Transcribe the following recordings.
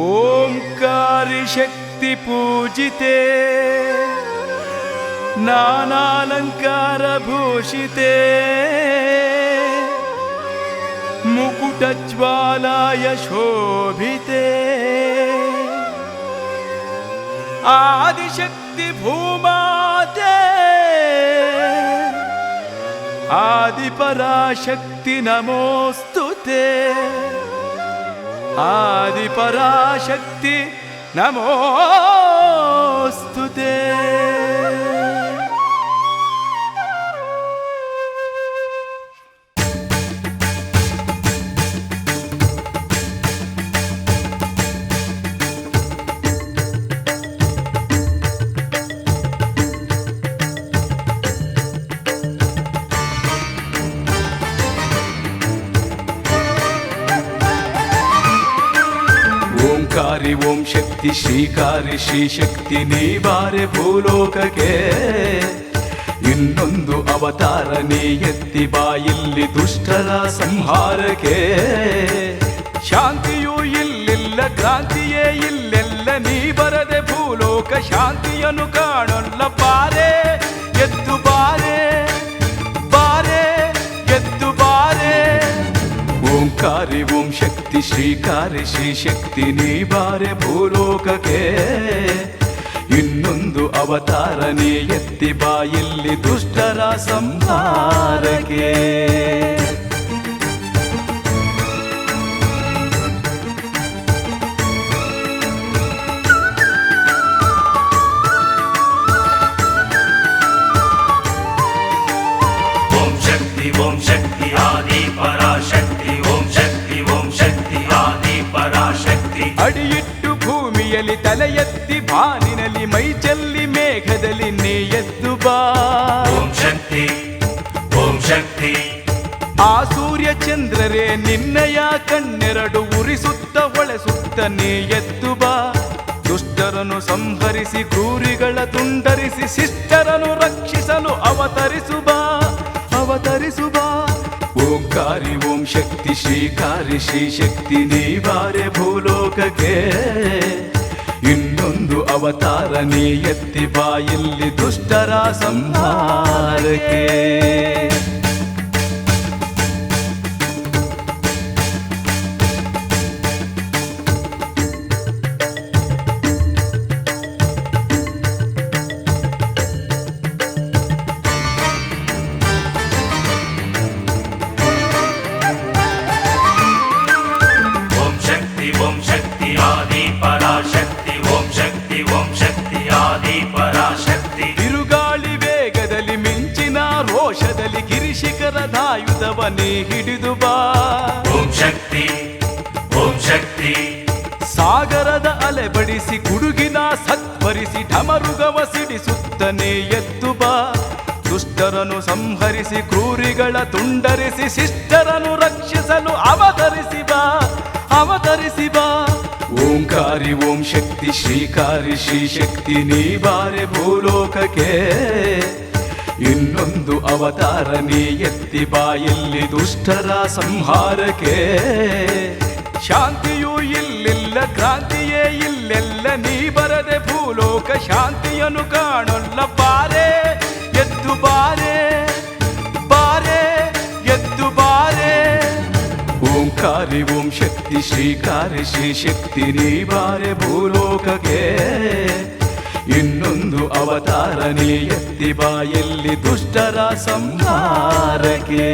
ಓಂಕಾರಿ ಶಕ್ತಿ ಪೂಜಿತೆ ನಾನಾಲಂಕಾರ ಭೂಷಿತೆ ಮುಕುಟಜ್ವಾಲಾಯ ಶೋಭಿತೆ ಆದಿಶಕ್ತಿ ಭೂಮಾತೆ ಆದಿಪರಾಶಕ್ತಿ ನಮೋಸ್ತುತೆ ಆದಿಪರಾಶಕ್ತಿ ನಮೋಸ್ತುತೆ. ಓಂಕಾರಿ ಓಂ ಶಕ್ತಿ ಶ್ರೀಕಾರಿ ಶ್ರೀ ಶಕ್ತಿ ನೀ ಬಾರೆ ಭೂಲೋಕಕ್ಕೆ, ಇನ್ನೊಂದು ಅವತಾರ ನೀ ಎತ್ತಿ ಬಾ ಇಲ್ಲಿ ದುಷ್ಟರ ಸಂಹಾರಕ್ಕೆ. ಶಾಂತಿಯೂ ಇಲ್ಲಿಲ್ಲ ಕ್ರಾಂತಿಯೇ ಇಲ್ಲೆಲ್ಲ, ನೀ ಬರದೆ ಭೂಲೋಕ ಶಾಂತಿಯನ್ನು ಕಾಣೊಲ್ಲ. ಬಾರೆ ಎದ್ದು ಬಾರೆ ಬಾರೆ ಎದ್ದು ಬಾರೆ. ಓಂಕಾರಿ ಓಂ ಶಕ್ತಿ ಶ್ರೀಕಾರಿ ಶ್ರೀ ಶಕ್ತಿ ನೀ ಬಾರೆ ಭೂಲೋಕಕ್ಕೆ, ಇನ್ನೊಂದು ಅವತಾರ ನೀ ಎತ್ತಿ ಬಾ ಇಲ್ಲಿ ದುಷ್ಟರ ಸಂಹಾರಕ್ಕೆ. ಓಂ ಶಕ್ತಿ ಓಂ ಶಕ್ತಿ ಆದಿ ಪರಾಶಕ್ತಿ. ಓಂ ಶಕ್ತಿ ಓಂ ಶಕ್ತಿ ಆದಿ ಪರಾಶಕ್ತಿ. ಅಡಿಯಿಟ್ಟು ಭೂಮಿಯಲ್ಲಿ ತಲೆ ಎತ್ತಿ ಬಾನಿನಲ್ಲಿ ಮೈ ಚೆಲ್ಲಿ ಮೇಘದಲ್ಲಿ ನೀ ಎದ್ದು ಬಾ. ಓಂ ಶಕ್ತಿ ಓಂ ಶಕ್ತಿ. ಆ ಸೂರ್ಯ ಚಂದ್ರರೇ ನಿನ್ನಯ ಕಣ್ಣೆರಡು ಉರಿಸುತ್ತ ಹೊಳೆಸುತ್ತ ನೀ ಎದ್ದು ಬಾ. ದುಷ್ಟರನ್ನು ಸಂಹರಿಸಿ ಕ್ರೂರಿಗಳ ತುಂಡರಿಸಿ ಶಿಷ್ಟರನ್ನು ರಕ್ಷಿಸಲು ಅವತರಿಸು ಬಾ ಅವತರಿಸು ಬಾ. ಓಂಕಾರಿ ಓಂ ಶಕ್ತಿ ಶ್ರೀಕಾರಿ ಶ್ರೀ ಶಕ್ತಿ ನೀ ಬಾರೆ ಭೂಲೋಕಕ್ಕೆ, ಇನ್ನೊಂದು ಅವತಾರ ನೀ ಎತ್ತಿ ಬಾ ಇಲ್ಲಿ ದುಷ್ಟರ ಸಂಹಾರಕ್ಕೆ. ಓಂ ಶಕ್ತಿ ಓಂ ಶಕ್ತಿ ಆದಿ ಪರಾಶಕ್ತಿ. ಓಂ ಶಕ್ತಿ ಓಂ ಶಕ್ತಿ ಆದಿ ಪರಾಶಕ್ತಿ. ಬಿರುಗಾಳಿ ವೇಗದಲ್ಲಿ ಮಿಂಚಿನ ರೋಷದಲ್ಲಿ ಗಿರಿಶಿಖರದಾಯುಧವ ನೀ ಹಿಡಿದು ಬಾ. ಓಂ ಶಕ್ತಿ ಓಂ ಶಕ್ತಿ. ಸಾಗರದ ಅಲೆ ಬಡಿಸಿ ಗುಡುಗಿನ ಸತ್ವರಿಸಿ ಢಮರುಗವ ಸಿಡಿಸುತ್ತನೆ ಎದ್ದು ಬಾ. ದುಷ್ಟರನ್ನು ಸಂಹರಿಸಿ ಕ್ರೂರಿಗಳ ತುಂಡರಿಸಿ ಶಿಷ್ಟರನ್ನು ರಕ್ಷಿಸಲು ಅವತರಿಸಿ ಬಾ ಅವತರಿಸಿ ಬಾ. ಓಂಕಾರಿ ಓಂ ಶಕ್ತಿ ಶ್ರೀಕಾರಿ ಶ್ರೀ ಶಕ್ತಿ ನೀ ಬಾರೆ ಭೂಲೋಕಕ್ಕೆ, ಇನ್ನೊಂದು ಅವತಾರ ನೀ ಎತ್ತಿ ಬಾ ಇಲ್ಲಿ ದುಷ್ಟರ ಸಂಹಾರಕ್ಕೆ. ಶಾಂತಿಯೂ ಇಲ್ಲಿಲ್ಲ ಕ್ರಾಂತಿಯೇ ಇಲ್ಲೆಲ್ಲ, ನೀ ಬರದೆ ಭೂಲೋಕ ಶಾಂತಿಯನ್ನು ಕಾಣೊಲ್ಲ. ಬಾರೆ ಎದ್ದು ಬಾರೆ ಬಾರೆ ಎದ್ದು ಬಾರೆ. ಓಂಕಾರಿ ಓಂ ಶಕ್ತಿ ಶ್ರೀಕಾರಿ ಶ್ರೀ ಶಕ್ತಿ ನೀ ಬಾರೆ ಭೂಲೋಕಕ್ಕೆ, ಇನ್ನೊಂದು ಅವತಾರ ನೀ ಎತ್ತಿ ಬಾ ಎಲ್ಲಿ ದುಷ್ಟರ ಸಂಹಾರಕ್ಕೆ.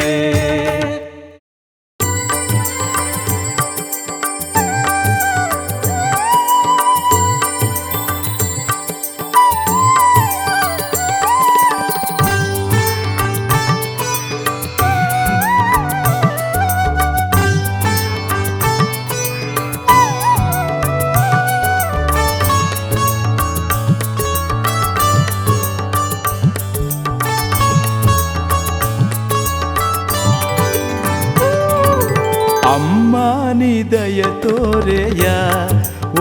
ಅಮ್ಮ ನೀ ದಯ ತೋರೆಯ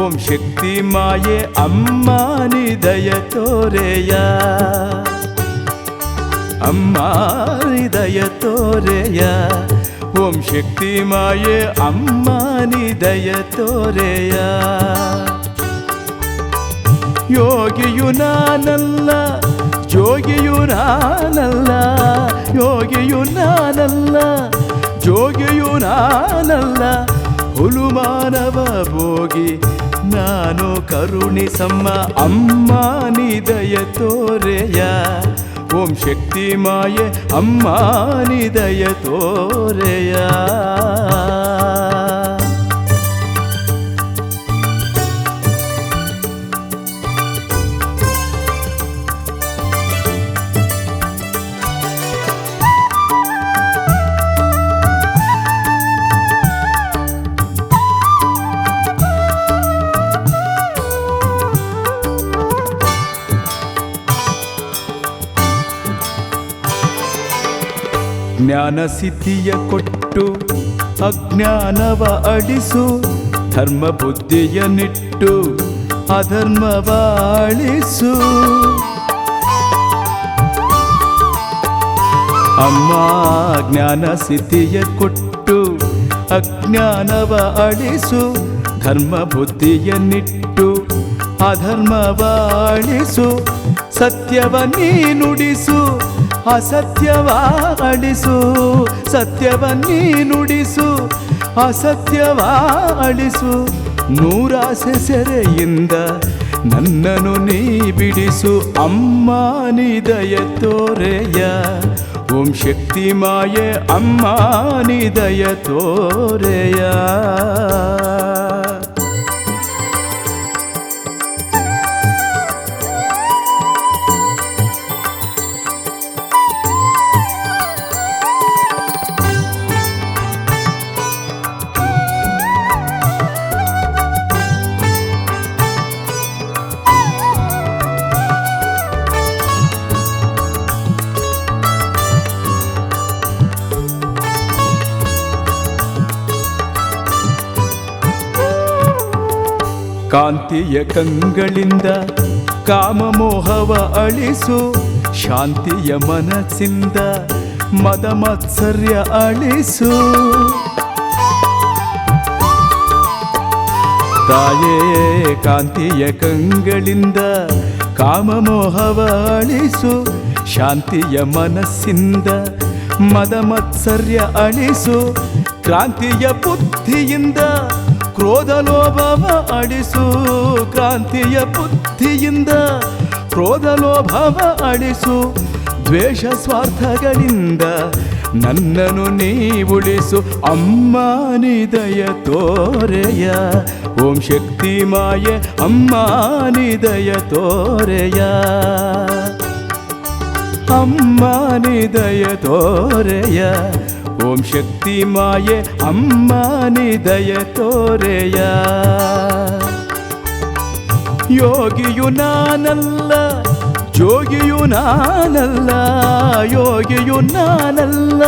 ಓಂ ಶಕ್ತಿ ಮಾಯೆ, ಅಮ್ಮ ನೀ ದಯ ತೋರೆಯ ಅಮ್ಮ ನೀ ದಯ ತೋರೆಯ ಓಂ ಶಕ್ತಿ ಮಾಯೆ ಅಮ್ಮ ನೀ ದಯ ತೋರೆಯ. ಯೋಗಿಯು ನಾನಲ್ಲ ಜೋಗಿಯು ನಾನಲ್ಲ, ಯೋಗಿಯು ನಾನಲ್ಲ ಜೋಗಿಯು ನಾನಲ್ಲ, ಹುಲುಮಾನವ ಭೋಗಿ ನಾನು ಕರುಣಿಸಮ್ಮ ಅಮ್ಮ ನೀ ದಯ ತೋರೆಯ. ಓಂ ಶಕ್ತಿ ಮಾಯೆ ಅಮ್ಮ ನೀ ದಯ ತೋರೆಯ. ಜ್ಞಾನ ಸಿದ್ಧಿಯ ಕೊಟ್ಟು ಅಜ್ಞಾನವ ಅಳಿಸು, ಧರ್ಮ ಬುದ್ಧಿಯ ನಿಟ್ಟು ಅಧರ್ಮವ ಅಳಿಸು. ಅಮ್ಮ ಜ್ಞಾನ ಸಿದ್ಧಿಯ ಕೊಟ್ಟು ಅಜ್ಞಾನವ ಅಳಿಸು, ಧರ್ಮ ಬುದ್ಧಿಯ ನಿಟ್ಟು ಅಧರ್ಮವ ಅಳಿಸು. ಸತ್ಯವ ನೀ ನುಡಿಸು ಅಸತ್ಯವ ಅಳಿಸು, ಸತ್ಯವ ನೀ ನುಡಿಸು ಅಸತ್ಯವ ಅಳಿಸು. ನೂರಾಸೆ ಸೆರೆಯಿಂದ ನನ್ನನ್ನು ನೀ ಬಿಡಿಸು ಅಮ್ಮ ನೀ ದಯ ತೋರೆಯ. ಓಂ ಶಕ್ತಿ ಮಾಯೆ ಅಮ್ಮ ನೀ ದಯ ತೋರೆಯ. ಕಾಂತಿಯ ಕಂಗಳಿಂದ ಕಾಮಮೋಹವ ಅಳಿಸು, ಶಾಂತಿಯ ಮನಸ್ಸಿಂದ ಮದ ಮತ್ಸರ್ಯ ಅಳಿಸು. ತಾಯೇ ಕಾಂತಿಯ ಕಂಗಳಿಂದ ಕಾಮಮೋಹವ ಅಳಿಸು, ಶಾಂತಿಯ ಮನಸ್ಸಿಂದ ಮದ ಮತ್ಸರ್ಯ ಅಳಿಸು. ಕ್ರಾಂತಿಯ ಬುದ್ಧಿಯಿಂದ ಕ್ರೋಧ ಲೋಭವ ಅಳಿಸು, ಕ್ರಾಂತಿಯ ಬುದ್ಧಿಯಿಂದ ಕ್ರೋಧ ಲೋಭವ ಅಳಿಸು. ದ್ವೇಷ ಸ್ವಾರ್ಥಗಳಿಂದ ನನ್ನನ್ನು ನೀ ಉಳಿಸು ಅಮ್ಮ ನೀ ದಯ ತೋರೆಯ. ಓಂ ಶಕ್ತಿ ಮಾಯೆ ಅಮ್ಮ ನೀ ದಯ ತೋರೆಯ. ಅಮ್ಮ ನೀ ದಯ ತೋರೆಯ. ಓಂ ಶಕ್ತಿ ಮಾಯೆ ಅಮ್ಮ ನೀ ದಯ ತೋರೆಯ. ಯೋಗಿಯು ನಾನಲ್ಲ ಜೋಗಿಯು ನಾನಲ್ಲ, ಯೋಗಿಯು ನಾನಲ್ಲ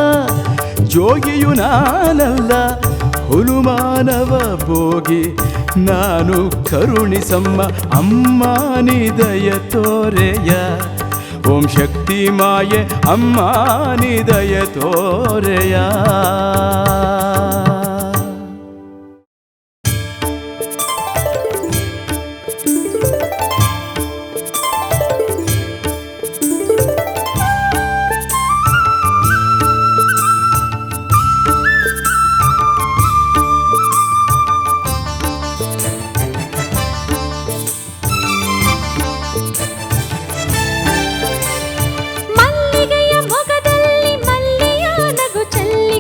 ಜೋಗಿಯು ನಾನಲ್ಲ, ಹುಲುಮಾನವ ಭೋಗಿ ನಾನು ಕರುಣಿಸಮ್ಮ ಅಮ್ಮ ನೀ ದಯ ತೋರೆಯ. ಓಂ ಶಕ್ತಿ ಮಾಯೆ ಅಮ್ಮ ನೀ ದಯ ತೋರೆಯ. ಮಲ್ಲಿಗೆಯ ಮೊಗದಲ್ಲಿ ಮಲ್ಲಿಯ ನಗು ಚೆಲ್ಲಿ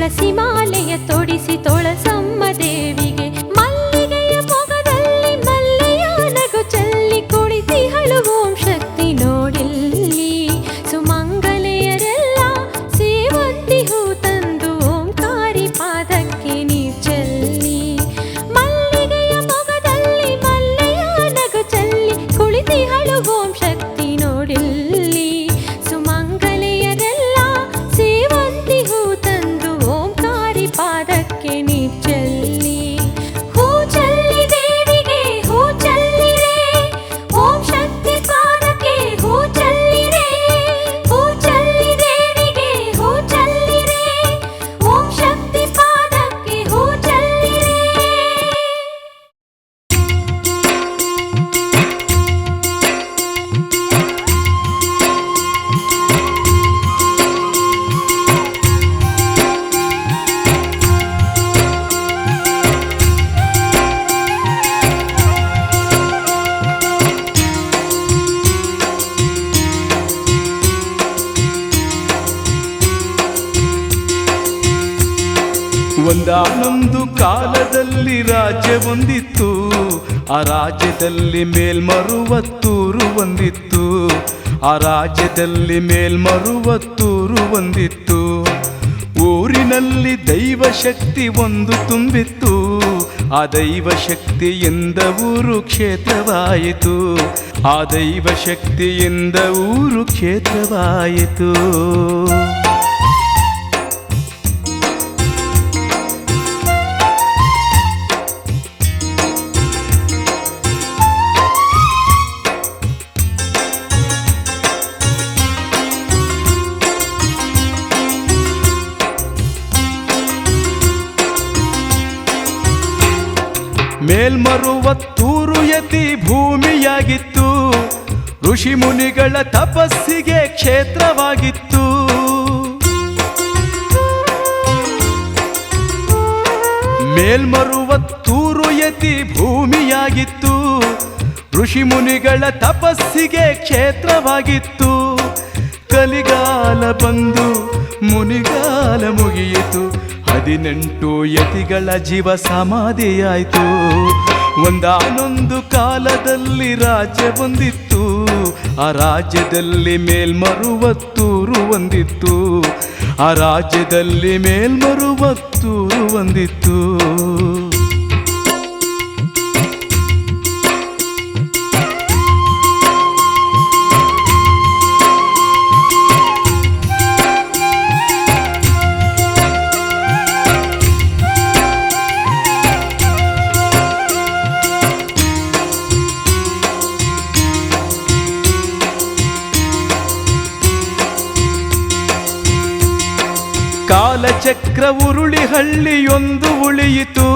ತುಳಸಿ ಮಾಲೆಯ ತೊಡಿಸಿ ತೊಳಸಮ್ಮ ದೇವಿಗೆ ಮಲ್ಲಿಗೆಯ ಮೊಗದಲ್ಲಿ ಮಲ್ಲೆಯ ನಗು ಚೆಲ್ಲಿ ಕುಳಿತಿಹಳು ಓಂ ಶಕ್ತಿ ನೋಡಿಲ್ಲಿ ಸುಮಂಗಲೆಯರೆಲ್ಲ ಸೇವಂತಿ ಹೂ ತಂದು ಓಂಕಾರಿ ಪಾದಕ್ಕೆ ನೀ ಚೆಲ್ಲಿ ಮಲ್ಲಿಗೆಯ ಮೊಗದಲ್ಲಿ ಮಲ್ಲೆಯ ನಗು ಚೆಲ್ಲಿ ಕುಳಿತಿಹಳು ಓಂ ಶಕ್ತಿ ನೋಡಿಲ್ಲಿ ಸುಮಂಗಲೆಯರೆಲ್ಲ ಸೇವಂತಿ ಹೂ ತಂದು ಓಂಕಾರಿ ಪಾದಕ್ಕೆ ನೀ ಚೆಲ್ಲಿ ಹೂ ಚೆಲ್ಲಿ ದೇವಿಗೆ ಹೂ ಚೆಲ್ಲಿರೆ ಓಂ ಶಕ್ತಿ ಪಾದಕ್ಕೆ ಹೂ ಚೆಲ್ಲಿರೆ ಹೂ ಚೆಲ್ಲಿ ದೇವಿಗೆ ಹೂ ಚೆಲ್ಲಿರೆ ಓಂ ಶಕ್ತಿ ಪಾದಕ್ಕೆ ಹೂ ಚೆಲ್ಲಿರೆ. ಒಂದಾನೊಂದು ಕಾಲದಲ್ಲಿ ರಾಜ್ಯ ಒಂದಿತ್ತು, ಆ ರಾಜ್ಯದಲ್ಲಿ ಮೇಲ್ಮರುವತ್ತೂರು ಒಂದಿತ್ತು, ಆ ರಾಜ್ಯದಲ್ಲಿ ಮೇಲ್ಮರುವತ್ತೂರು ಒಂದಿತ್ತು. ಊರಿನಲ್ಲಿ ದೈವಶಕ್ತಿ ಒಂದು ತುಂಬಿತ್ತು, ಆ ದೈವಶಕ್ತಿಯಿಂದ ಊರು ಕ್ಷೇತ್ರವಾಯಿತು, ಆ ದೈವಶಕ್ತಿಯಿಂದ ಊರು ಕ್ಷೇತ್ರವಾಯಿತು. ಮೇಲ್ಮರುವತ್ತೂರು ಯತಿ ಭೂಮಿಯಾಗಿತ್ತು, ಋಷಿ ಮುನಿಗಳ ತಪಸ್ಸಿಗೆ ಕ್ಷೇತ್ರವಾಗಿತ್ತು. ಮೇಲ್ಮರುವತ್ತೂರು ಯತಿ ಭೂಮಿಯಾಗಿತ್ತು, ಋಷಿ ಮುನಿಗಳ ತಪಸ್ಸಿಗೆ ಕ್ಷೇತ್ರವಾಗಿತ್ತು. ಕಲಿಗಾಲ ಬಂದು ಮುನಿಗಾಲ ಮುಗಿಯಿತು, 18 ಯತಿಗಳ ಜೀವ ಸಮಾಧಿಯಾಯಿತು. ಒಂದಾನೊಂದು ಕಾಲದಲ್ಲಿ ರಾಜ್ಯ ಒಂದಿತ್ತು, ಆ ರಾಜ್ಯದಲ್ಲಿ ಮೇಲ್ಮರುವತ್ತೂರು ಒಂದಿತ್ತು, ಆ ರಾಜ್ಯದಲ್ಲಿ ಮೇಲ್ಮರುವತ್ತೂರು ಒಂದಿತ್ತು. ಕಾಲಚಕ್ರ ಉರುಳಿ ಹಳ್ಳಿಯೊಂದು ಉಳಿಯಿತು,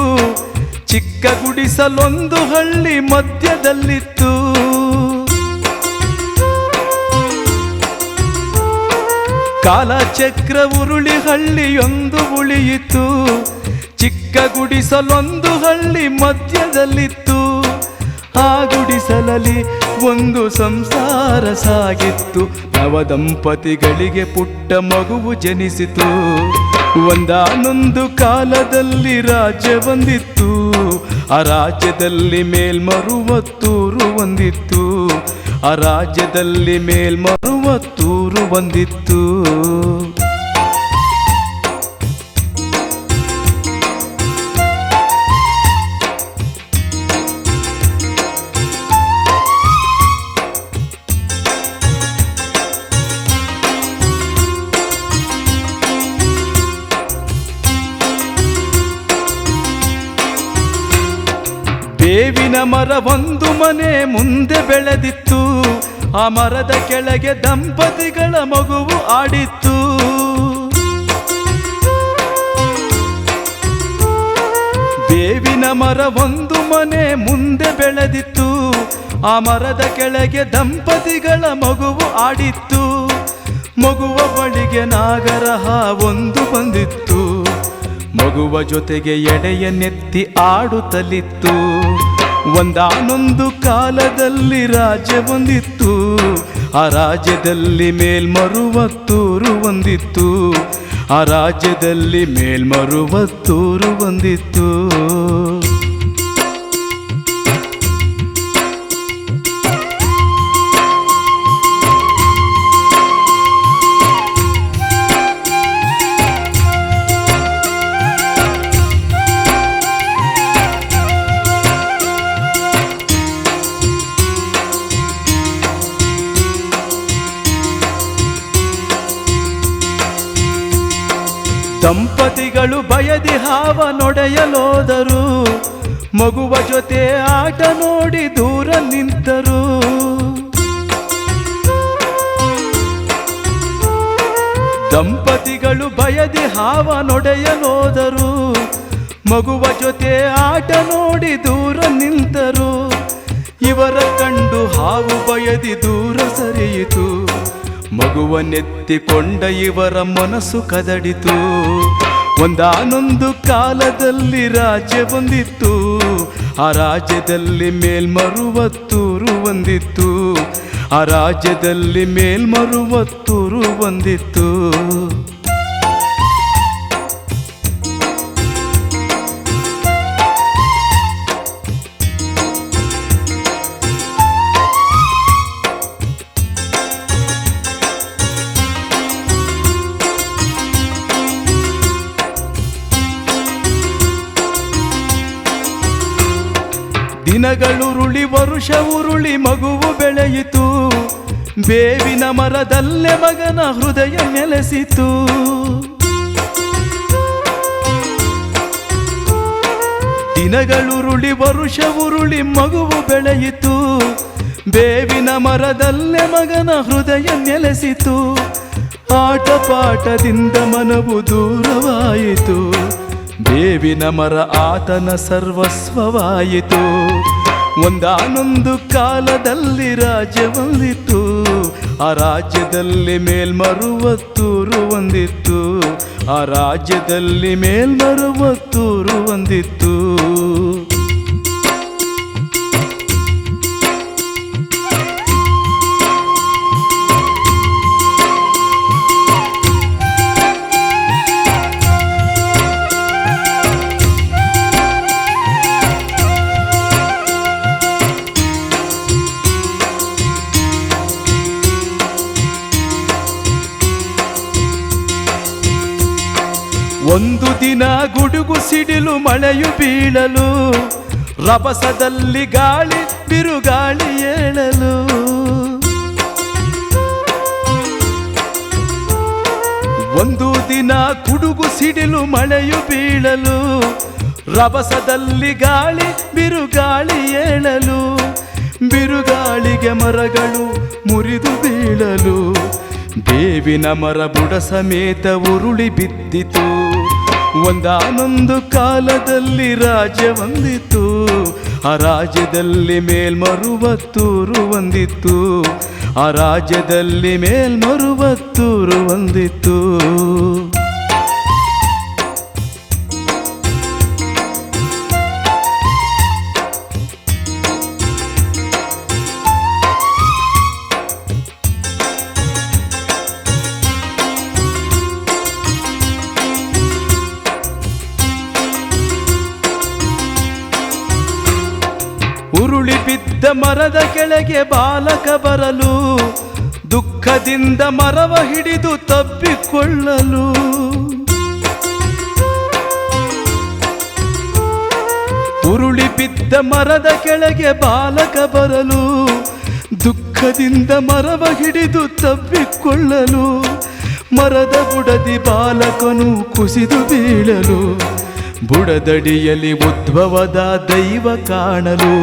ಚಿಕ್ಕ ಗುಡಿಸಲೊಂದು ಹಳ್ಳಿ ಮಧ್ಯದಲ್ಲಿತ್ತು. ಕಾಲಚಕ್ರ ಉರುಳಿ ಹಳ್ಳಿಯೊಂದು ಉಳಿಯಿತು, ಚಿಕ್ಕ ಗುಡಿಸಲೊಂದು ಹಳ್ಳಿ ಮಧ್ಯದಲ್ಲಿತ್ತು. ಆ ಗುಡಿಸಲಲ್ಲಿ ಒಂದು ಸಂಸಾರ ಸಾಗಿತ್ತು, ನವದಂಪತಿಗಳಿಗೆ ಪುಟ್ಟ ಮಗುವು ಜನಿಸಿತು. ಒಂದಾನೊಂದು ಕಾಲದಲ್ಲಿ ರಾಜ್ಯ ಒಂದಿತ್ತು, ಆ ರಾಜ್ಯದಲ್ಲಿ ಮೇಲ್ಮರುವತ್ತೂರು ಒಂದಿತ್ತು, ಆ ರಾಜ್ಯದಲ್ಲಿ ಮೇಲ್ಮರುವತ್ತೂರು ಒಂದಿತ್ತು. ಬೇವಿನ ಮರ ಒಂದು ಮನೆ ಮುಂದೆ ಬೆಳೆದಿತ್ತು, ಆ ಮರದ ಕೆಳಗೆ ದಂಪತಿಗಳ ಮಗುವು ಆಡಿತ್ತು. ಬೇವಿನ ಮರ ಒಂದು ಮನೆ ಮುಂದೆ ಬೆಳೆದಿತ್ತು, ಆ ಮರದ ಕೆಳಗೆ ದಂಪತಿಗಳ ಮಗುವು ಆಡಿತ್ತು. ಮಗುವ ಬಳಿಗೆ ನಾಗರಹ ಒಂದು ಬಂದಿತ್ತು, ಮಗುವ ಜೊತೆಗೆ ಎಡೆಯನ್ನೆತ್ತಿ ಆಡುತ್ತಲಿತ್ತು. ಒಂದಾನೊಂದು ಕಾಲದಲ್ಲಿ ರಾಜ್ಯ ಒಂದಿತ್ತು, ಆ ರಾಜ್ಯದಲ್ಲಿ ಮೇಲ್ಮರುವತ್ತೂರು ಒಂದಿತ್ತು, ಆ ರಾಜ್ಯದಲ್ಲಿ ಮೇಲ್ಮರುವತ್ತೂರು ಒಂದಿತ್ತು. ದಂಪತಿಗಳು ಬಯದಿ ಹಾವ ನೊಡೆಯಲೋದರು, ಮಗುವ ಜೊತೆ ಆಟ ನೋಡಿ ದೂರ ನಿಂತರು. ದಂಪತಿಗಳು ಬಯದಿ ಹಾವ ನೊಡೆಯಲೋದರು, ಮಗುವ ಜೊತೆ ಆಟ ನೋಡಿ ದೂರ ನಿಂತರು. ಇವರ ಕಂಡು ಹಾವು ಬಯದಿ ದೂರ ಸರಿಯಿತು, ಮಗುವನ್ನೆತ್ತಿಕೊಂಡ ಇವರ ಮನಸ್ಸು ಕದಡಿತು. ಒಂದಾನೊಂದು ಕಾಲದಲ್ಲಿ ರಾಜ್ಯ ಬಂದಿತ್ತು, ಆ ರಾಜ್ಯದಲ್ಲಿ ಮೇಲ್ಮರುವತ್ತೂರು ಒಂದಿತ್ತು. ಆ ರಾಜ್ಯದಲ್ಲಿ ಮೇಲ್ಮರುವತ್ತೂರು ಒಂದಿತ್ತು. ದಿನಗಳುರುಳಿ ವರುಷ ಉರುಳಿ ಮಗುವು ಬೆಳೆಯಿತು, ಬೇವಿನ ಮರದಲ್ಲೇ ಮಗನ ಹೃದಯ ನೆಲೆಸಿತು. ದಿನಗಳುರುಳಿ ವರುಷ ಉರುಳಿ ಮಗುವು ಬೆಳೆಯಿತು, ಬೇವಿನ ಮರದಲ್ಲೇ ಮಗನ ಹೃದಯ ನೆಲೆಸಿತು. ಆಟ ಪಾಠದಿಂದ ಮನವು ದೂರವಾಯಿತು, ಬೇವಿನ ಮರ ಆತನ ಸರ್ವಸ್ವವಾಯಿತು. ಒಂದಾನೊಂದು ಕಾಲದಲ್ಲಿ ರಾಜ್ಯ ಒಂದಿತ್ತು, ಆ ರಾಜ್ಯದಲ್ಲಿ ಮೇಲ್ಮರುವತ್ತೂರು ಒಂದಿತ್ತು. ಆ ರಾಜ್ಯದಲ್ಲಿ ಮೇಲ್ಮರುವತ್ತೂರು ಒಂದಿತ್ತು. ಒಂದು ದಿನ ಗುಡುಗು ಸಿಡಿಲು ಮಳೆಯು ಬೀಳಲು, ರಭಸದಲ್ಲಿ ಗಾಳಿ ಬಿರುಗಾಳಿ ಏಳಲು. ಒಂದು ದಿನ ಗುಡುಗು ಸಿಡಿಲು ಮಳೆಯು ಬೀಳಲು, ರಭಸದಲ್ಲಿ ಗಾಳಿ ಬಿರುಗಾಳಿ ಏಳಲು. ಬಿರುಗಾಳಿಗೆ ಮರಗಳು ಮುರಿದು ಬೀಳಲು, ಬೇವಿನ ಮರ ಬುಡ ಸಮೇತ ಉರುಳಿ ಬಿದ್ದಿತು. ಒಂದಾನೊಂದು ಕಾಲದಲ್ಲಿ ರಾಜ್ಯ ಒಂದಿತ್ತು, ಆ ರಾಜ್ಯದಲ್ಲಿ ಮೇಲ್ಮರುವತ್ತೂರು ಒಂದಿತ್ತು. ಆ ರಾಜ್ಯದಲ್ಲಿ ಮೇಲ್ಮರುವತ್ತೂರು ಒಂದಿತ್ತು. ಉರುಳಿ ಬಿದ್ದ ಮರದ ಕೆಳಗೆ ಬಾಲಕ ಬರಲು, ದುಃಖದಿಂದ ಮರವ ಹಿಡಿದು ತಬ್ಬಿಕೊಳ್ಳಲು. ಉರುಳಿ ಬಿದ್ದ ಮರದ ಕೆಳಗೆ ಬಾಲಕ ಬರಲು, ದುಃಖದಿಂದ ಮರವ ಹಿಡಿದು ತಬ್ಬಿಕೊಳ್ಳಲು. ಮರದ ಬುಡದಿ ಬಾಲಕನು ಕುಸಿದು ಬೀಳಲು, ಬುಡದಡಿಯಲ್ಲಿ ಉದ್ಭವದ ದೈವ ಕಾಣಲು.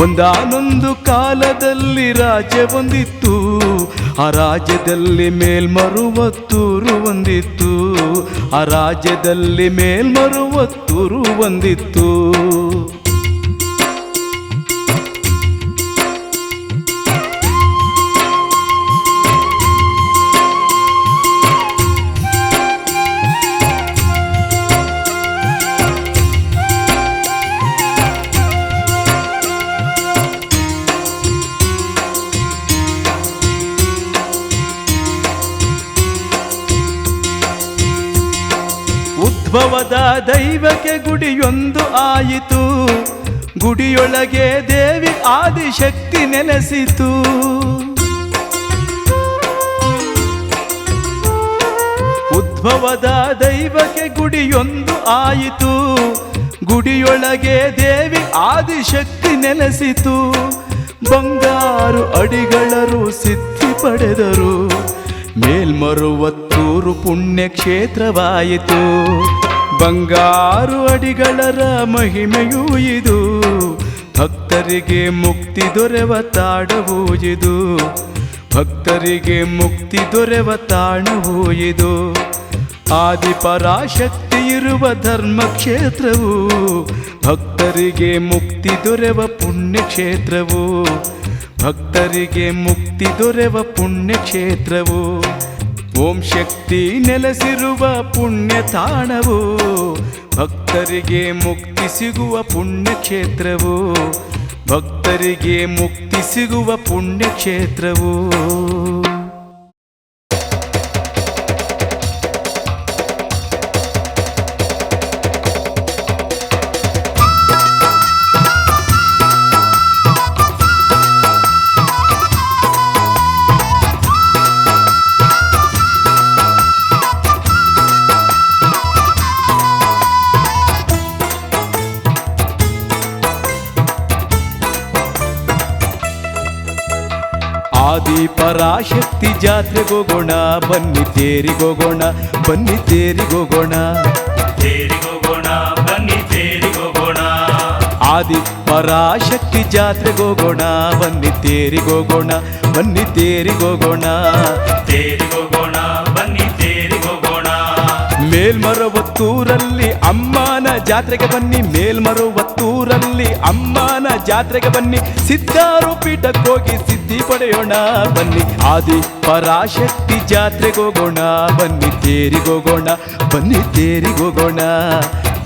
ಒಂದಾನೊಂದು ಕಾಲದಲ್ಲಿ ರಾಜ್ಯ ಒಂದಿತ್ತು, ಆ ರಾಜ್ಯದಲ್ಲಿ ಮೇಲ್ಮರುವತ್ತೂರು ಒಂದಿತ್ತು. ಆ ರಾಜ್ಯದಲ್ಲಿ ಮೇಲ್ಮರುವತ್ತೂರು ಒಂದಿತ್ತು. ಉದ್ಭವದ ದೈವಕ್ಕೆ ಗುಡಿಯೊಂದು ಆಯಿತು, ಗುಡಿಯೊಳಗೆ ದೇವಿ ಆದಿಶಕ್ತಿ ನೆಲೆಸಿತು. ಉದ್ಭವದ ದೈವಕ್ಕೆ ಗುಡಿಯೊಂದು ಆಯಿತು, ಗುಡಿಯೊಳಗೆ ದೇವಿ ಆದಿಶಕ್ತಿ ನೆಲೆಸಿತು. ಬಂಗಾರು ಅಡಿಗಳರು ಸಿದ್ಧಿ ಪಡೆದರು, ಮೇಲ್ಮರುವತ್ತೂರು ಪುಣ್ಯಕ್ಷೇತ್ರವಾಯಿತು. ಬಂಗಾರು ಅಡಿಗಳರ ಮಹಿಮೆಯೂ ಇದು, ಭಕ್ತರಿಗೆ ಮುಕ್ತಿ ದೊರೆವ ತಾಣವೂ ಇದು. ಭಕ್ತರಿಗೆ ಮುಕ್ತಿ ದೊರೆವ ತಾಣವೂ ಇದು. ಆದಿಪರಾಶಕ್ತಿ ಇರುವ ಧರ್ಮಕ್ಷೇತ್ರವು, ಭಕ್ತರಿಗೆ ಮುಕ್ತಿ ದೊರೆವ ಪುಣ್ಯಕ್ಷೇತ್ರವು. ಭಕ್ತರಿಗೆ ಮುಕ್ತಿ ದೊರೆವ ಪುಣ್ಯಕ್ಷೇತ್ರವು. ಓಂ ಶಕ್ತಿ ನೆಲೆಸಿರುವ ಪುಣ್ಯ ತಾಣವು, ಭಕ್ತರಿಗೆ ಮುಕ್ತಿ ಸಿಗುವ ಪುಣ್ಯಕ್ಷೇತ್ರವು. ಭಕ್ತರಿಗೆ ಮುಕ್ತಿ ಸಿಗುವ ಪುಣ್ಯಕ್ಷೇತ್ರವು. ಆದಿಪರಾಶಕ್ತಿ ಜಾತ್ರೆಗೋಗೋಣ, ಬನ್ನಿ ತೇರಿಗೋಗೋಣ, ಬನ್ನಿ ತೇರಿಗೋಗೋಣ. ತೇರಿಗೋಗೋಣ ಬನ್ನಿ ತೇರಿಗೋಗೋಣ. ಆದಿಪರಾಶಕ್ತಿ ಜಾತ್ರೆಗೋಗೋಣ, ಬನ್ನಿ ತೇರಿಗೋಗೋಣ, ಬನ್ನಿ ತೇರಿಗೋಗೋಣ. ತೇರಿಗೋಗೋಣ ಬನ್ನಿ ತೇರಿಗೋಗೋಣ. ಮೇಲ್ಮರುವತ್ತೂರಲ್ಲಿ ಅಮ್ಮನ ಜಾತ್ರೆಗೆ ಬನ್ನಿ, ಮೇಲ್ಮರುವತ್ತೂರಲ್ಲಿ ಅಮ್ಮನ ಜಾತ್ರೆಗೆ ಬನ್ನಿ. ಸಿದ್ಧಾರು ಪೀಠಕ್ಕೋಗಿ ಸಿದ್ಧಿ ಪಡೆಯೋಣ ಬನ್ನಿ. ಆದಿಪರಾಶಕ್ತಿ ಜಾತ್ರೆಗೋಗೋಣ, ಬನ್ನಿ ತೇರಿಗೋಗೋಣ, ಬನ್ನಿ ತೇರಿಗೋಗೋಣ.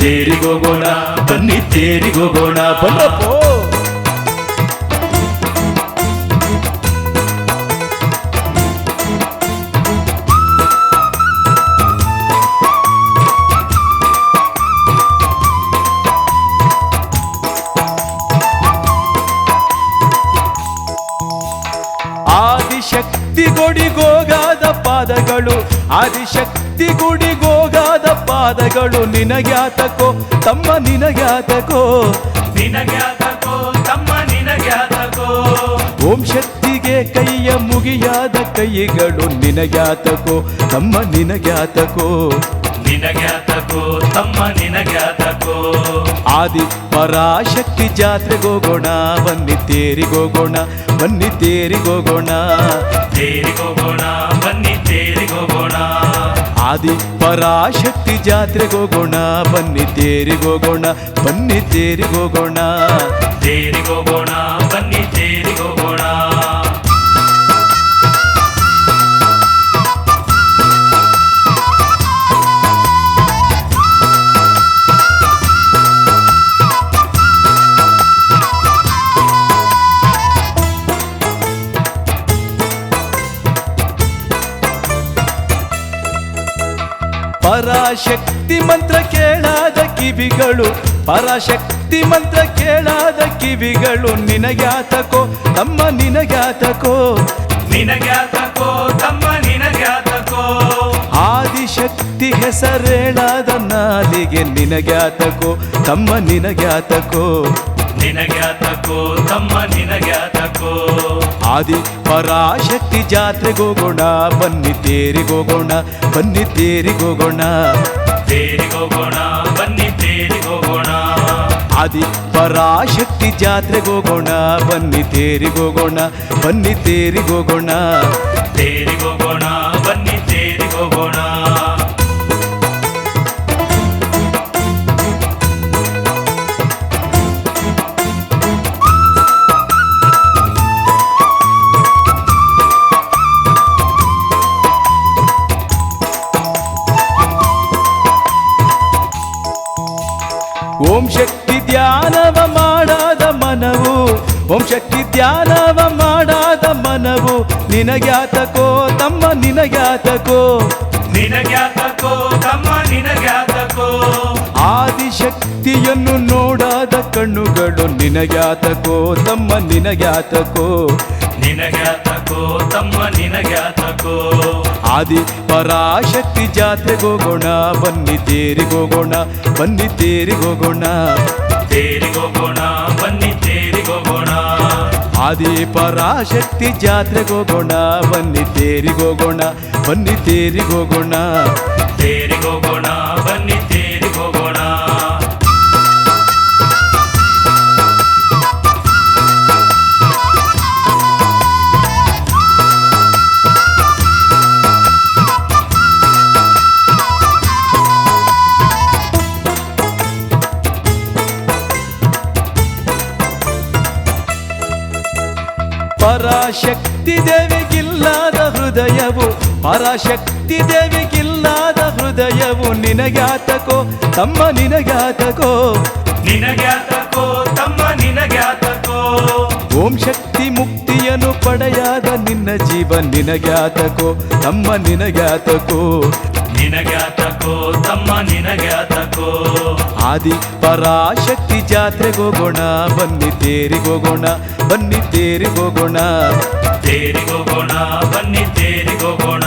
ತೇರಿಗೋಗೋಣ ಬನ್ನಿ ತೇರಿಗೋಗೋಣ. ಬನ್ನಪ್ಪೋ ಆದಿಶಕ್ತಿ ಗುಡಿಗೋಗಾದ ಪಾದಗಳು, ಆದಿಶಕ್ತಿ ಗುಡಿಗೋಗಾದ ಪಾದಗಳು. ನಿನಗ್ಯಾತಕೋ ತಮ್ಮ ನಿನಗ್ಯಾತಕೋ, ನಿನಗ್ಯಾತಕೋ ತಮ್ಮ ನಿನಗ್ಯಾತಕೋ. ಓಂ ಶಕ್ತಿಗೆ ಕೈಯ ಮುಗಿಯಾದ ಕೈಗಳು, ನಿನಗ್ಯಾತಕೋ ತಮ್ಮ ನಿನಗ್ಯಾತಕೋ. ನಿನಗ್ಯಾತಕೋ ತಮ್ಮ ನಿನಗ್ಯಾತಕೋ. ಆದಿಪರಾಶಕ್ತಿ ಜಾತ್ರೆಗೋಗೋಣ, ಬನ್ನಿ ತೇರಿಗೋಗೋಣ, ಬನ್ನಿ ತೇರಿಗೋಗೋಣ. ತೇರಿಗೋಗೋಣ ಬನ್ನಿ ತೇರಿಗೋಗೋಣ. ಆದಿಪರಾಶಕ್ತಿ ಜಾತ್ರೆಗೋಗೋಣ, ಬನ್ನಿ ತೇರಿಗೋಗೋಣ, ಬನ್ನಿ ತೇರಿಗೋಗೋಣ. ತೇರಿಗೋಗೋಣ ಬನ್ನಿ ತೇರಿಗೋಗೋಣ. ಪರಾಶಕ್ತಿ ಮಂತ್ರ ಕೇಳಾದ ಕಿವಿಗಳು, ಪರಾಶಕ್ತಿ ಮಂತ್ರ ಕೇಳಾದ ಕಿವಿಗಳು. ನಿನಗ್ಯಾತಕೋ ತಮ್ಮ ನಿನಗ್ಯಾತಕೋ, ನಿನಗ್ಯಾತಕೋ ತಮ್ಮ ನಿನಗ್ಯಾತಕೋ. ಆದಿಶಕ್ತಿ ಹೆಸರೇಳಾದ ನಾಲಿಗೆ, ನಿನಗ್ಯಾತಕೋ ತಮ್ಮ ನಿನಗ್ಯಾತಕೋ. ನಿನಗ್ಯಾತಕೋ ತಮ್ಮ ನಿನಗ್ಯಾತಕೋ. ಆದಿಪರಾಶಕ್ತಿ ಜಾತ್ರೆಗೋಗೋಣ, ಬನ್ನಿ ತೇರಿಗೋಗೋಣ, ಬನ್ನಿ ತೇರಿಗೋಗೋಣ. ತೇರಿಗೋಗೋಣ ಬನ್ನಿ ತೇರಿಗೋಗೋಣ. ಆದಿಪರಾಶಕ್ತಿ ಜಾತ್ರೆಗೋಗೋಣ, ಬನ್ನಿ ತೇರಿಗೋಗೋಣ, ಬನ್ನಿ ತೇರಿಗೋಗೋಣ. ತೇರಿಗೋಗೋಣ ಬನ್ನಿ ತೇರಿಗೋಗೋಣ. ಓಂ ಶಕ್ತಿ ಧ್ಯಾನವ ಮಾಡಾದ ಮನವು, ಓಂ ಶಕ್ತಿ ಧ್ಯಾನವ ಮಾಡಾದ ಮನವು. ನಿನಗ್ಯಾತಕೋ ತಮ್ಮ ನಿನಗ್ಯಾತಕೋ, ನಿನಗ್ಯಾತಕೋ ತಮ್ಮ ನಿನಗ್ಯಾತಕೋ. ಮುಕ್ತಿಯನ್ನು ನೋಡಾದ ಕಣ್ಣುಗಳು ನಿನಗ್ಯಾತಕೋ ತಮ್ಮ ನಿನಗ್ಯಾತಕೋ ನಿನಗ್ಯಾತಕೋ ತಮ್ಮ ನಿನಗ್ಯಾತಕೋ ಆದಿ ಪರಾಶಕ್ತಿ ಜಾತ್ರೆಗೋಗೋಣ ಬನ್ನಿ ತೇರಿಗೋಗೋಣ ಬನ್ನಿ ತೇರಿಗೋಗೋಣ ತೇರಿಗೋಗೋಣ ಬನ್ನಿ ತೇರಿಗೋಗೋಣ ಆದಿ ಪರಾಶಕ್ತಿ ಜಾತ್ರೆಗೋಗೋಣ ಬನ್ನಿ ತೇರಿಗೋಗೋಣ ಬನ್ನಿ ತೇರಿಗೋಗೋಣ ತೇರಿಗೋಗೋಣ ಬನ್ನಿ ತೇರಿಗೋಗೋಣ ಪರಾಶಕ್ತಿ ದೇವಿಗಿಲ್ಲದ ಹೃದಯವು ಪರಾಶಕ್ತಿ ದೇವಿಗಿಲ್ಲದ ಹೃದಯವು ನಿನಗ್ಯಾತಕೋ ತಮ್ಮ ನಿನಗ್ಯಾತಕೋ ನಿನಗ್ಯಾತಕೋ ತಮ್ಮ ನಿನಗ್ಯಾತಕೋ ಓಂ ಶಕ್ತಿ ಮುಕ್ತಿಯನ್ನು ಪಡೆಯಾದ ನಿನ್ನ ಜೀವ ನಿನಗ್ಯಾತಕೋ ತಮ್ಮ ನಿನಗ್ಯಾತಕೋ ನಿನಗ್ಯಾತಕೋ ತಮ್ಮ ನಿನಗ್ಯಾತಕೋ ಆದಿ ಪರಾಶಕ್ತಿ ಜಾತ್ರೆಗೋಗೋಣ ಬನ್ನಿ ತೇರಿಗೋಗೋಣ ಬನ್ನಿ ತೇರಿಗೋಗೋಣ ತೇರಿಗೋಗೋಣ ಬನ್ನಿ ತೇರಿಗೋಗೋಣ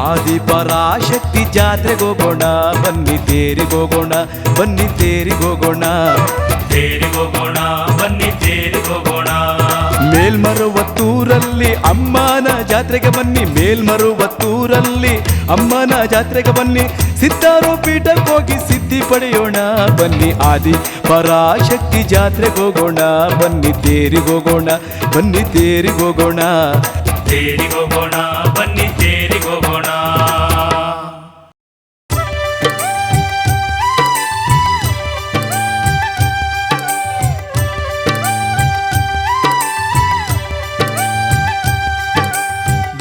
ಆದಿ ಪರಾಶಕ್ತಿ ಜಾತ್ರೆಗೋಗೋಣ ಬನ್ನಿ ತೇರಿಗೋಗೋಣ ಬನ್ನಿ ತೇರಿಗೋಗೋಣ ತೇರಿಗೋಗೋಣ ಬನ್ನಿ ತೇರಿಗೋಗೋಣ ಮೇಲ್ಮರುವತ್ತೂರಲ್ಲಿ ಅಮ್ಮನ ಜಾತ್ರೆಗೆ ಬನ್ನಿ ಮೇಲ್ಮರುವತ್ತೂರಲ್ಲಿ ಅಮ್ಮನ ಜಾತ್ರೆಗೆ ಬನ್ನಿ ಸಿದ್ಧಾರೋ ಪೀಠಕ್ಕೆ ಹೋಗಿ ಸಿದ್ಧಿ ಪಡೆಯೋಣ ಬನ್ನಿ ಆದಿ ಪರಾಶಕ್ತಿ ಜಾತ್ರೆಗೋಗೋಣ ಬನ್ನಿ ತೇರಿಗೋಗೋಣ ಬನ್ನಿ ತೇರಿಗೋಗೋಣ ತೇರಿಗೋಗೋಣ ಬನ್ನಿ ತೇರಿಗೋಗೋಣ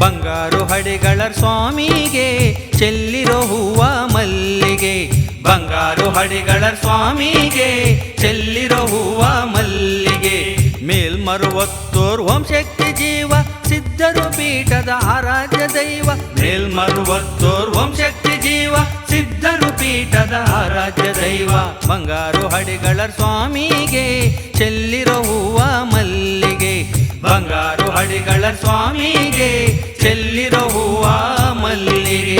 ಬಂಗಾರು ಹಡಿಗಳ ಸ್ವಾಮಿಗೆ ಚೆಲ್ಲಿರೋ ಹೂವ ಮಲ್ಲಿಗೆ ಬಂಗಾರು ಹಡಿಗಳ ಸ್ವಾಮಿಗೆ ಚೆಲ್ಲಿರೋ ಹೂವ ಮಲ್ಲಿಗೆ ಮೇಲ್ಮರುವತ್ತೋರ್ ಓಂ ಶಕ್ತಿ ಜೀವ ಸಿದ್ಧರು ಪೀಠದ ಆರಾಧ್ಯ ದೈವ ಮೇಲ್ಮರುವತ್ತೋರ್ ಓಂ ಶಕ್ತಿ ಜೀವ ಸಿದ್ಧರು ಪೀಠದ ಆರಾಧ್ಯ ದೈವ ಬಂಗಾರು ಹಡಿಗಳ ಸ್ವಾಮಿಗೆ ಚೆಲ್ಲಿರೋ ಹೂವ ಮಲ್ಲಿಗೆ ಬಂಗಾರು ಹಡಿಗಳ ಸ್ವಾಮಿಗೆ ಚೆಲ್ಲಿರೋ ಹೂವ ಮಲ್ಲಿಗೆ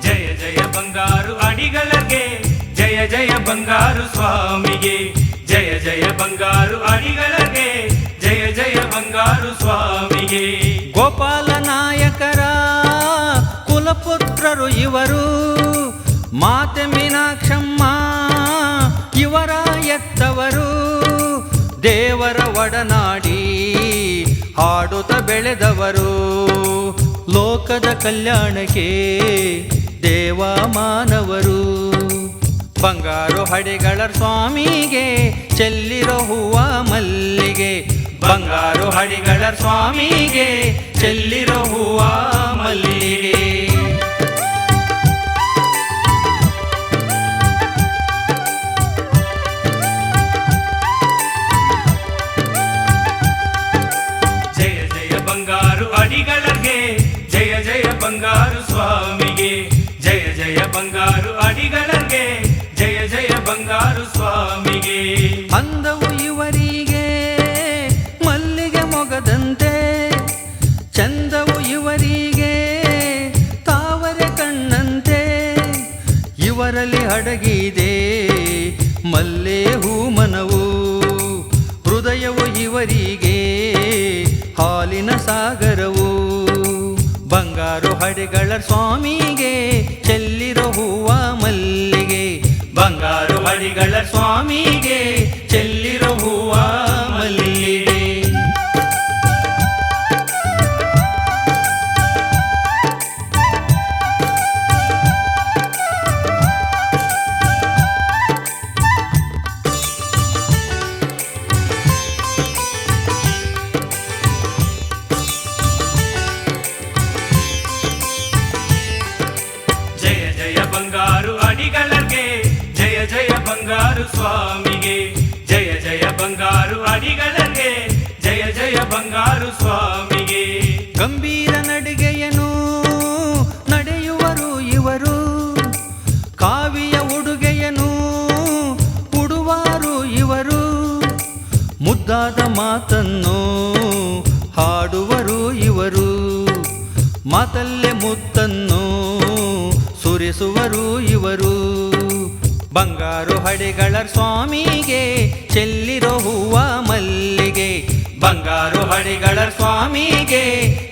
ಜಯ ಜಯ ಬಂಗಾರು ಅಡಿಗಳಿಗೆ ಜಯ ಜಯ ಬಂಗಾರು ಸ್ವಾಮಿಗೆ ಜಯ ಜಯ ಬಂಗಾರು ಅಡಿಗಳಿಗೆ ಜಯ ಜಯ ಬಂಗಾರು ಸ್ವಾಮಿಗೆ ಗೋಪಾಲ ನಾಯಕರ ಕುಲಪುತ್ರರು ಇವರು ಮಾತೆ ಮೀನಾಕ್ಷಮ್ಮ ಇವರ ಎತ್ತವರು ದೇವರ ಒಡನಾಡಿ ಹಾಡುತ್ತ ಬೆಳೆದವರು ಲೋಕದ ಕಲ್ಯಾಣಕ್ಕೆ ದೇವ ಮಾನವರು ಬಂಗಾರು ಹಡಿಗಳ ಸ್ವಾಮಿಗೆ ಚೆಲ್ಲಿರೋ ಹೂವ ಮಲ್ಲಿಗೆ ಬಂಗಾರು ಹಡಿಗಳ ಸ್ವಾಮಿಗೆ ಚೆಲ್ಲಿರೋ ಹೂವ ಮಲ್ಲಿಗೆ ಜಯ ಜಯ ಬಂಗಾರು ಅಡಿಗಳಿಗೆ ಜಯ ಜಯ ಬಂಗಾರು ಸ್ವಾಮಿಗೆ ಜಯ ಜಯ ಬಂಗಾರು ಅಡಿಗಳಿಗೆ ಜಯ ಜಯ ಬಂಗಾರು ಸ್ವಾಮಿಗೆ ಅಂದವು ಇವರಿಗೆ ಮಲ್ಲಿಗೆ ಮೊಗದಂತೆ ಚಂದವು ಇವರಿಗೆ ತಾವರೆ ಕಣ್ಣಂತೆ ಇವರಲ್ಲಿ ಅಡಗಿದೆ ಮಲ್ಲೆ ಹೂಮನವು ಹೃದಯವು ಇವರಿಗೆ ಹಾಲಿನ ಸಾಗರವು ಬಂಗಾರು ಹಡಿಗಳ ಸ್ವಾಮಿಗೆ ಚೆಲ್ಲಿರೋ ಹೂವ ಮಲ್ಲಿಗೆ ಬಂಗಾರು ಹಡಿಗಳ ಸ್ವಾಮಿಗೆ ಚೆಲ್ಲಿರೋ ಹೂವ ಮಲ್ಲಿಗೆ ಬಂಗಾರು ಸ್ವಾಮಿಗೆ ಜಯ ಜಯ ಬಂಗಾರು ಅಡಿಗಳಗೆ ಜಯ ಜಯ ಬಂಗಾರು ಸ್ವಾಮಿಗೆ. ಗಂಭೀರ ನಡಿಗೆಯನು ನಡೆಯುವರು ಇವರು, ಕಾವಿಯ ಉಡುಗೆಯನು ಉಡುವಾರು ಇವರು, ಮುದ್ದಾದ ಮಾತನ್ನು ಹಾಡುವರು ಇವರು, ಮಾತಲ್ಲೇ ಮುತ್ತನ್ನು ಸುರಿಸುವರು ಇವರು. ಬಂಗಾರು ಹಡಿಗಳ ಸ್ವಾಮಿಗೆ ಚೆಲ್ಲಿರೋ ಹೂವ ಮಲ್ಲಿಗೆ, ಬಂಗಾರು ಹಡಿಗಳ ಸ್ವಾಮಿಗೆ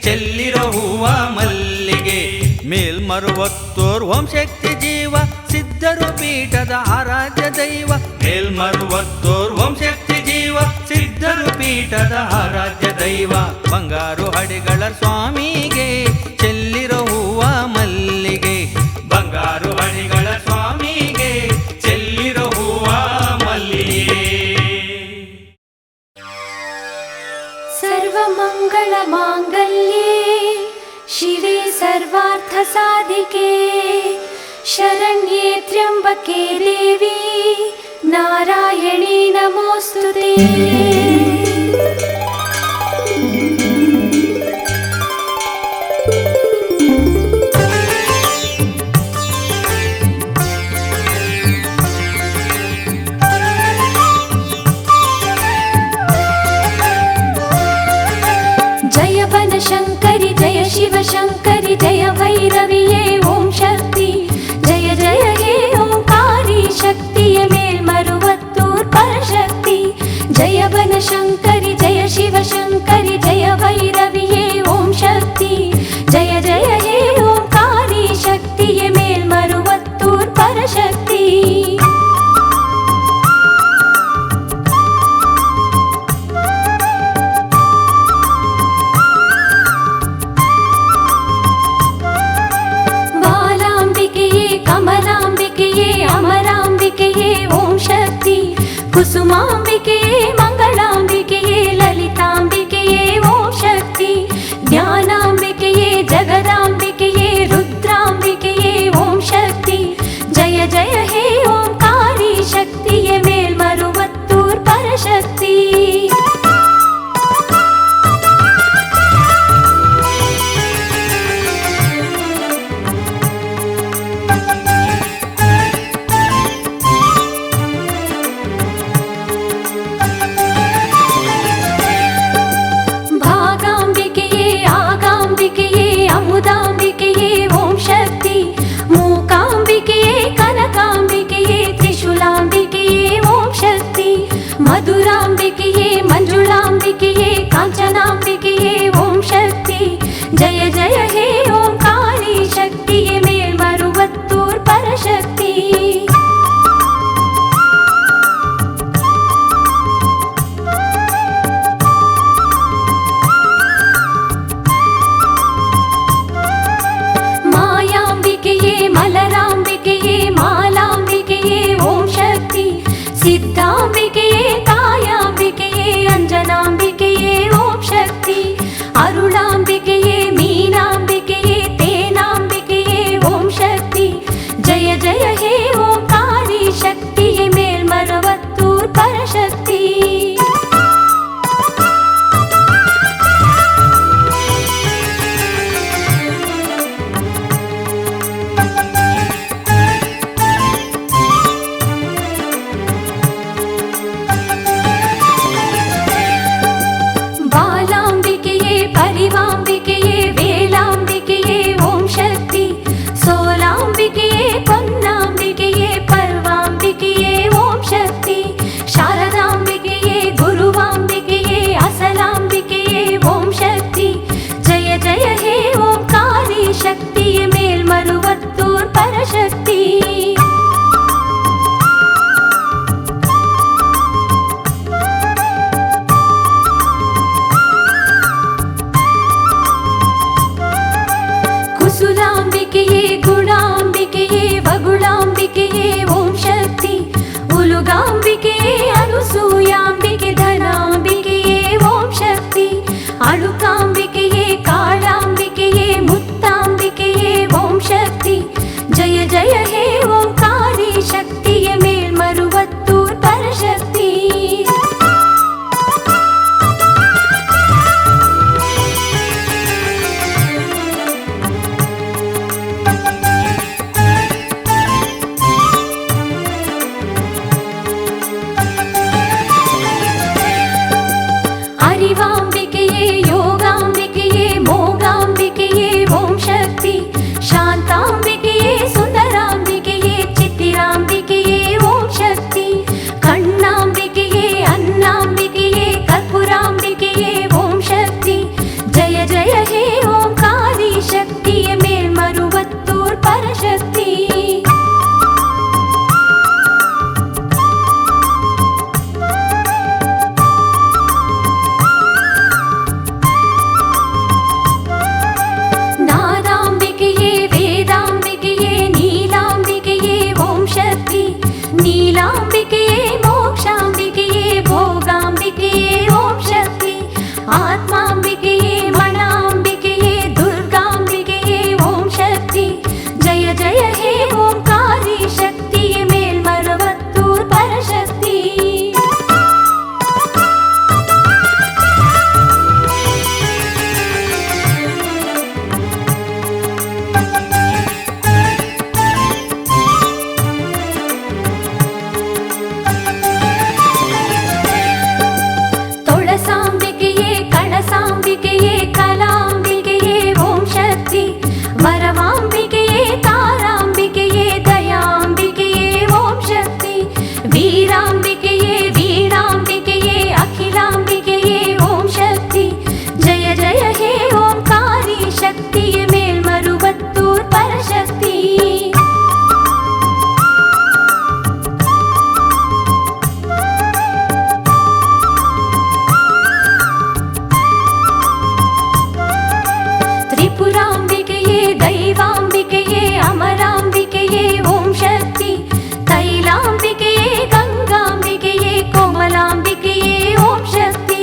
ಚೆಲ್ಲಿರೋ ಹೂವ ಮಲ್ಲಿಗೆ. ಮೇಲ್ಮರುವತ್ತೋರ್ ಓಂ ಶಕ್ತಿ ಜೀವ ಸಿದ್ಧರು ಪೀಠದ ಆರಾಧ್ಯ ದೈವ, ಮೇಲ್ಮರುವತ್ತೋರ್ ಓಂ ಶಕ್ತಿ ಜೀವ ಸಿದ್ಧರು ಪೀಠದ ಆರಾಧ್ಯ ದೈವ. ಬಂಗಾರು ಹಡಿಗಳ ಸ್ವಾಮಿಗೆ ಚೆಲ್ಲಿರೋ ಹೂವ ಮಲ್ಲಿಗೆ, ಬಂಗಾರು ಹಡಿಗಳ ಸ್ವಾಮಿಗೆ ಚೆಲ್ಲಿರೋ ಹೂವ ಮಲ್ಲಿಗೆ. ಸರ್ವಮಂಗಳ ಮಾಂಗಲ್ಯೆ ಶಿವೆ ಸರ್ವಾರ್ಥ ಸಾಧಿಕೆ, ಶರಣ್ಯೆ ತ್ರ್ಯಂಬಕೆ ದೇವಿ ನಾರಾಯಣಿ ನಮೋಸ್ತುತೆ. जय बनशंकरि जय शिवशंकरि जय भैरविये ओम शक्ति, जय जय हे ओंकारी शक्तिये मेल्मरुवत्तूर परशक्ति. जय बनशंकरि जय शिवशंकरि जय भैरविये ओम शक्ति, जय जय हे ओंकारी शक्तिये मेल्मरुवत्तूर परशक्ति. कमलांबिकेये अमरांबिकेये ओम शक्ति, कुसुमांबिकेये मंगलांबिकेये ललितांबिकेये ओम शक्ति. ज्ञानांबिकेये जगदांबिकेये रुद्रांबिकेये ओम शक्ति, जय जय हे ओंकारी शक्तिये मेल्मरुवत्तूर परशक्ति. अमुदांबिकेये ओम शक्ति, मूकांबिकेये कनकांबिकेये त्रिशूलांबिकेये ओम शक्ति. मधुरांबिकेये मंजुलांबिकेये कांचनांबिकेये ओम शक्ति, जय जय हे ओंकारी शक्तिये मेल्मरुवत्तूर परशक्ति. मलरांबिकेये मालांबिकेये ओम शक्ति, सिद्धांबिकेये कायां जय जय हे ओंकारी शक्तिये मेल्मरुवत्तूर जय हे ओंकारी शक्तिये मेल्मरुवत्तूर परशक्ति नादाम्बिकेये वेदाम्बिकेये नीलाम्बिकेये ओं शक्ति नीलाम्बिकेये मोक्षाम्बिकेये भोगाम्बिकेये ओं शक्ति आत्माम्बिकेये मणाम्बिकेये दुर्गाम्बिकेये ओं शक्ति जय जय हे ओंकारी शक्तिये मेल्मरुवत्तूर परशक्ति तुळसाम्बिकेये कणसाम्बिकेये कलाम्बिकेये ओं शक्ति वरवाम्बिकेये ताराम्बिकेये दयाम्बिकेये ओं शक्ति वीराम्बिकेये वीणाम्बिकेये अखिलाम्बिकेये ओं शक्ति जय जय हे ओंकारी शक्तिये मेल्मरुवत्तूर परशक्ति त्रिपुराम्बिकेये दैवाम्बिकेये अमराम्बिकेये ओं शक्ति तैलाम्बिकेये गंगाम्बिकेये कोमलाम्बिकेये ओं शक्ति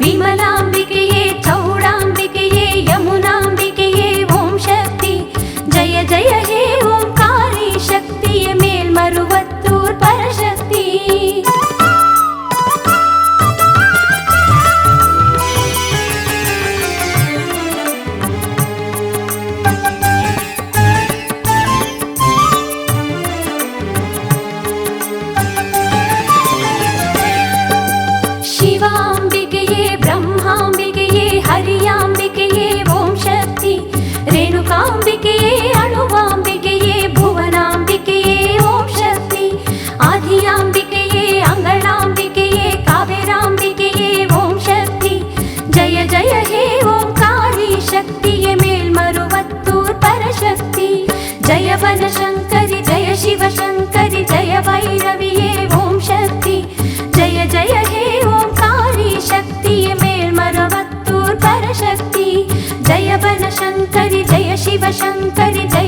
विमलाम्बिकेये चौडाम्बिकेये यमुनाम्बिकेये ओं शक्ति जय जय हे ओंकारी शक्तिये मेल्मरुवत्तूर परशक्ति शिवाम्बिकेये ब्रह्माम्बिकेये हरियाम्बिकेये ओं शक्ति रेणुकाम्बिकेये अणुवाम्बिकेये भुवनाम्बिकेये ओं शक्ति आदियाम्बिकेये अङ्गणाम्बिकेये कावेराम्बिकेये ओं शक्ति जय जय हे ओंकारी शक्तिये मेल्मरुवत्तूर परशक्ति जय वनशङ्करि जय शिवशङ्करि जय भैरविये ओं शक्ति जय जय हे ओंकारी शक्तिये मेल्मरुवत्तूर परशक्ति जय वनशङ्करि जय शिवशङ्करि जय